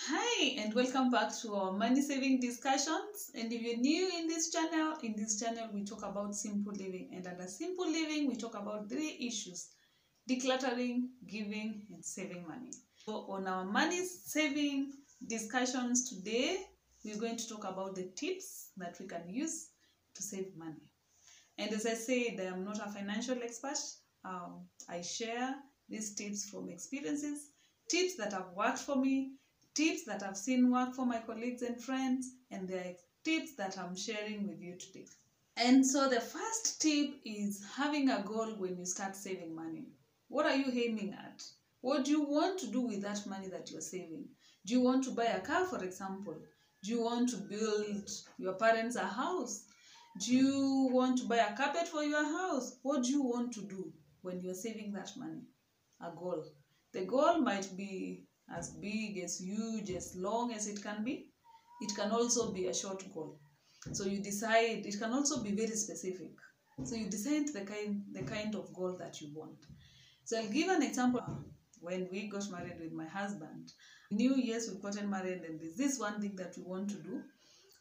Hi and welcome back to our money saving discussions. And if you're new in this channel, we talk about simple living, and under simple living we talk about three issues: decluttering, giving, and saving money. So on our money saving discussions today, we're going to talk about the tips that we can use to save money. And as I said, I am not a financial expert. I share these tips from experiences, tips that have worked for me, tips that I've seen work for my colleagues and friends, and they are tips that I'm sharing with you today. And so the first tip is having a goal when you start saving money. What are you aiming at? What do you want to do with that money that you're saving? Do you want to buy a car, for example? Do you want to build your parents a house? Do you want to buy a carpet for your house? What do you want to do when you're saving that money? A goal. The goal might be as big, as huge, as long as it can be. It can also be a short goal. So you decide, it can also be very specific. So you decide the kind of goal that you want. So I'll give an example. When we got married with my husband, New Year's we've gotten married, and there's this one thing that we want to do.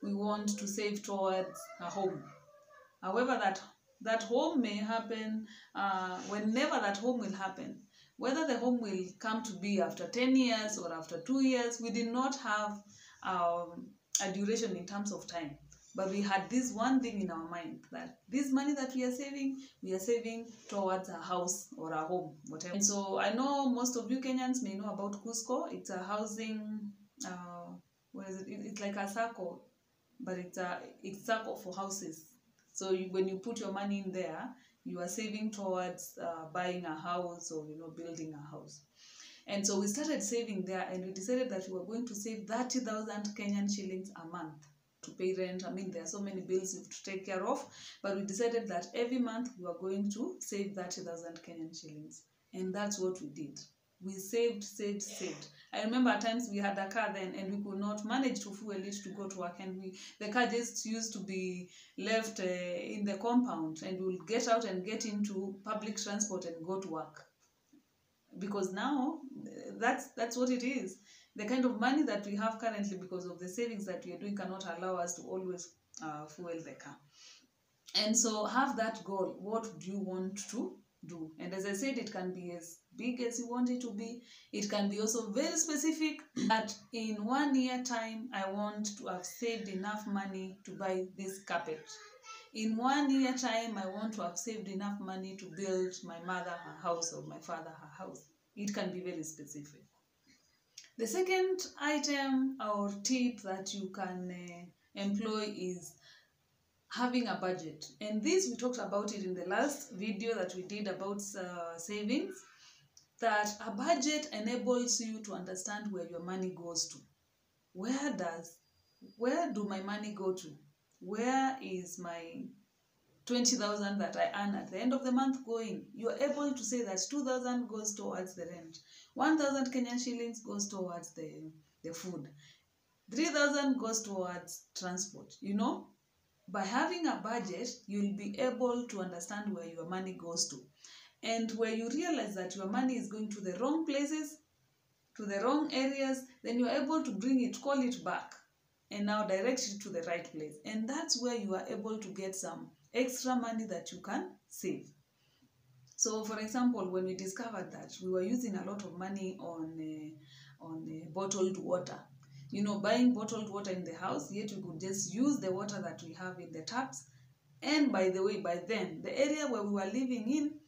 We want to save towards a home. However, that home may happen whenever that home will happen. Whether the home will come to be after 10 years or after 2 years, we did not have a duration in terms of time. But we had this one thing in our mind, that this money that we are saving towards a house or a home, whatever. And so I know most of you Kenyans may know about Cusco. It's a housing, what is it? It's like a circle, but it's circle for houses. So when you put your money in there, you are saving towards buying a house or building a house. And so we started saving there, and we decided that we were going to save 30,000 Kenyan shillings a month to pay rent. I mean, there are so many bills we have to take care of, but we decided that every month we were going to save 30,000 Kenyan shillings. And that's what we did. We saved. I remember at times we had a car then, and we could not manage to fuel it to go to work, and the car just used to be left in the compound, and we'll get out and get into public transport and go to work. Because now that's what it is. The kind of money that we have currently, because of the savings that we are doing, cannot allow us to always fuel the car. And so have that goal. What do you want to do? And as I said, it can be as big as you want it to be. It can be also very specific, that in 1 year time I want to have saved enough money to buy this carpet. In 1 year time I want to have saved enough money to build my mother her house or my father her house. It can be very specific. The second item or tip that you can employ is having a budget. And this, we talked about it in the last video that we did about savings, that a budget enables you to understand where your money goes to. Where do my money go to? Where is my 20,000 that I earn at the end of the month going? You're able to say that 2,000 goes towards the rent, 1,000 Kenyan shillings goes towards the food, 3,000 goes towards transport. By having a budget, you'll be able to understand where your money goes to. And where you realize that your money is going to the wrong places, to the wrong areas, then you're able to call it back, and now direct it to the right place. And that's where you are able to get some extra money that you can save. So for example, when we discovered that we were using a lot of money on bottled water, buying bottled water in the house, yet we could just use the water that we have in the taps. And by the way, by then, the area where we were living in,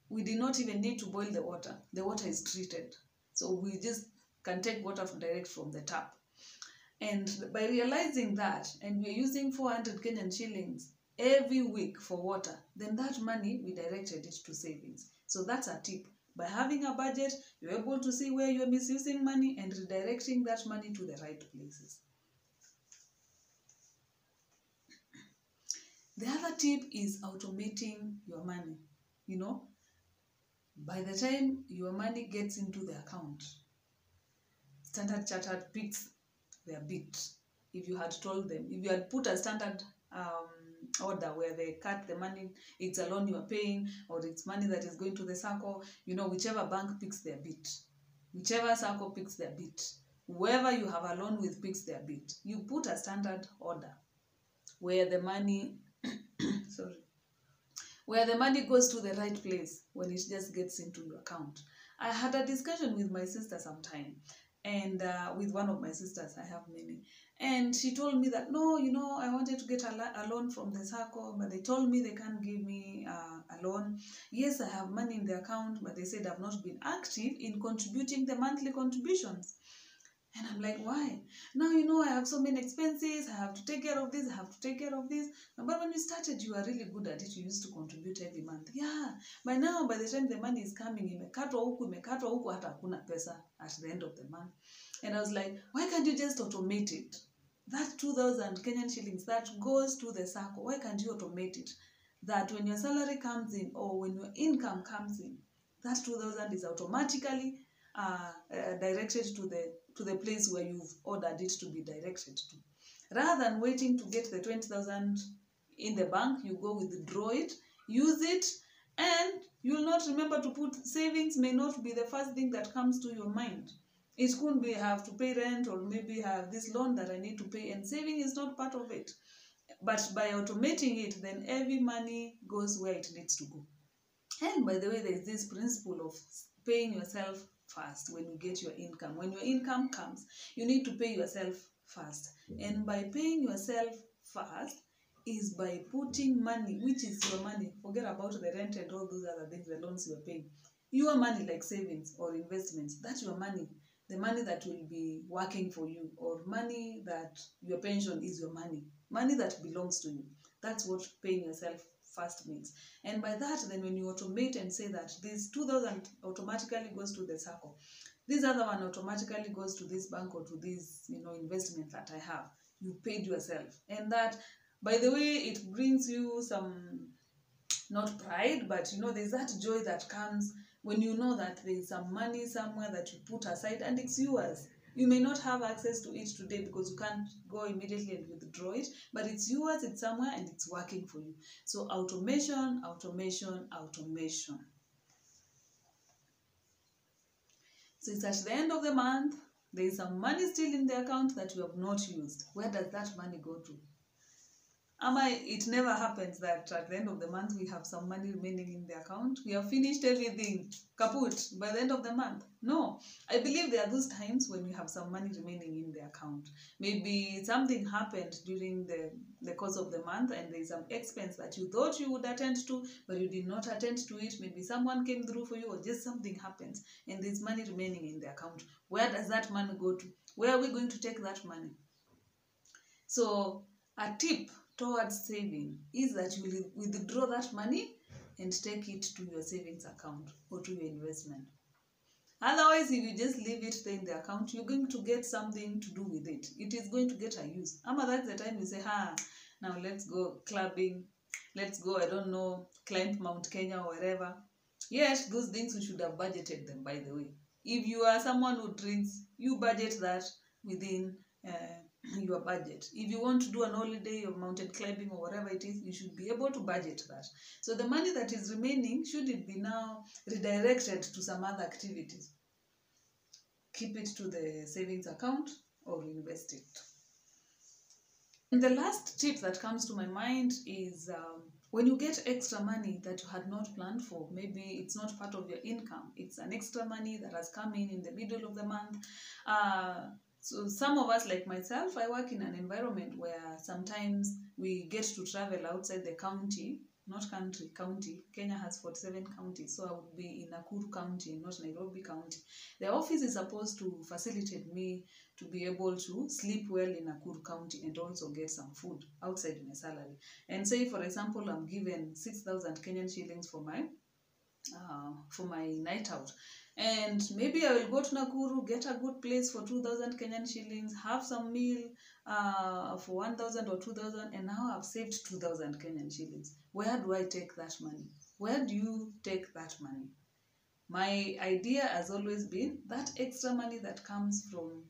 we did not even need to boil the water. The water is treated. So we just can take water direct from the tap. And by realizing that, and we're using 400 Kenyan shillings every week for water, then that money, we directed it to savings. So that's a tip. By having a budget, you're able to see where you're misusing money and redirecting that money to the right places. The other tip is automating your money. By the time your money gets into the account, Standard Chartered picks their bit. If you had told them, if you had put a standard order where they cut the money, it's a loan you are paying, or it's money that is going to the circle, whichever bank picks their bit, whichever circle picks their bit, whoever you have a loan with picks their bit. You put a standard order where the money, sorry, where the money goes to the right place when it just gets into your account. I had a discussion with my sister sometime, and with one of my sisters, I have many, and she told me that, no, I wanted to get a loan from the circle, but they told me they can't give me a loan. Yes, I have money in the account, but they said I've not been active in contributing the monthly contributions. And I'm like, why? Now, I have so many expenses. I have to take care of this. I have to take care of this. But when you started, you were really good at it. You used to contribute every month. Yeah. By now, by the time the money is coming, imekatwa huku, hata hakuna pesa at the end of the month. And I was like, why can't you just automate it? That 2,000 Kenyan shillings that goes to the circle, why can't you automate it? That when your salary comes in or when your income comes in, that 2,000 is automatically directed to the place where you've ordered it to be directed to. Rather than waiting to get the 20,000 in the bank, you go withdraw it, use it, and you'll not remember to put savings. May not be the first thing that comes to your mind. It could be I have to pay rent, or maybe I have this loan that I need to pay, and saving is not part of it. But by automating it, then every money goes where it needs to go. And by the way, there's this principle of paying yourself first when you get your income. When your income comes, you need to pay yourself first. And by paying yourself first is by putting money, which is your money. Forget about the rent and all those other things, the loans you are paying. Your money, like savings or investments, that's your money. The money that will be working for you, or money that your pension is your money. Money that belongs to you. That's what paying yourself first means. And by that, then when you automate and say that this 2,000 automatically goes to the circle, this other one automatically goes to this bank or to this investment that I have, you paid yourself. And that, by the way, it brings you some, not pride, but there's that joy that comes when you know that there's some money somewhere that you put aside and it's yours. You may not have access to it today because you can't go immediately and withdraw it, but it's yours, it's somewhere, and it's working for you. So automation, automation, automation. So it's at the end of the month, there is some money still in the account that you have not used. Where does that money go to? It never happens that at the end of the month we have some money remaining in the account. We have finished everything, kaput, by the end of the month. No, I believe there are those times when we have some money remaining in the account. Maybe something happened during the course of the month and there is some expense that you thought you would attend to, but you did not attend to it. Maybe someone came through for you or just something happens and there's money remaining in the account. Where does that money go to? Where are we going to take that money? So a tip towards saving is that you withdraw that money and take it to your savings account or to your investment. Otherwise, if you just leave it there in the account, you're going to get something to do with it. It is going to get a use. That's the time you say, now let's go clubbing, let's go, I don't know, climb Mount Kenya or wherever. Yes, those things we should have budgeted them, by the way. If you are someone who drinks, you budget that within your budget. If you want to do an holiday or mountain climbing or whatever it is, you should be able to budget that. So the money that is remaining, should it be now redirected to some other activities, keep it to the savings account or invest it. And the last tip that comes to my mind is when you get extra money that you had not planned for, maybe it's not part of your income, it's an extra money that has come in the middle of the month. So some of us, like myself, I work in an environment where sometimes we get to travel outside the county, not country, county. Kenya has 47 counties, so I would be in Nakuru County, not Nairobi County. The office is supposed to facilitate me to be able to sleep well in Nakuru County and also get some food outside my salary. And say, for example, I'm given 6,000 Kenyan shillings for my night out. And maybe I will go to Nakuru, get a good place for 2,000 Kenyan shillings, have some meal for 1,000 or 2,000, and now I've saved 2,000 Kenyan shillings. Where do I take that money? Where do you take that money? My idea has always been that extra money that comes from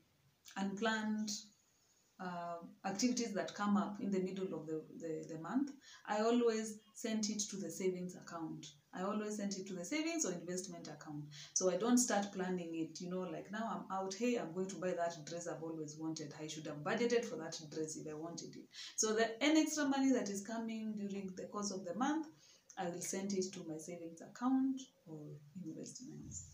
unplanned activities that come up in the middle of the month, I always send it to the savings account. I always send it to the savings or investment account. So I don't start planning it, like now I'm out, hey, I'm going to buy that dress I've always wanted. I should have budgeted for that dress if I wanted it. So any extra money that is coming during the course of the month, I will send it to my savings account or investments.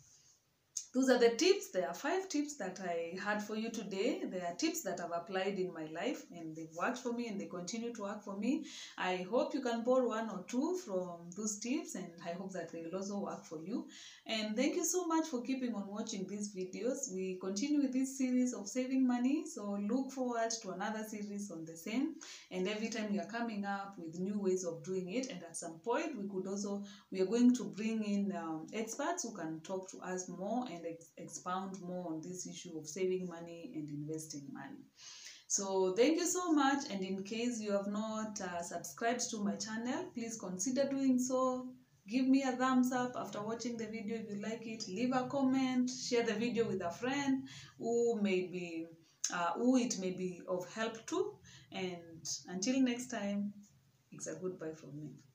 Those are the tips. There are 5 tips that I had for you today. They are tips that I've applied in my life and they've worked for me and they continue to work for me. I hope you can borrow 1 or 2 from those tips, and I hope that they will also work for you. And thank you so much for keeping on watching these videos. We continue with this series of saving money, so look forward to another series on the same. And every time we are coming up with new ways of doing it, and at some point we are going to bring in experts who can talk to us more and expound more on this issue of saving money and investing money. So thank you so much, and in case you have not subscribed to my channel, please consider doing so. Give me a thumbs up after watching the video if you like it. Leave a comment, share the video with a friend who it may be of help to. And until next time, it's a goodbye from me.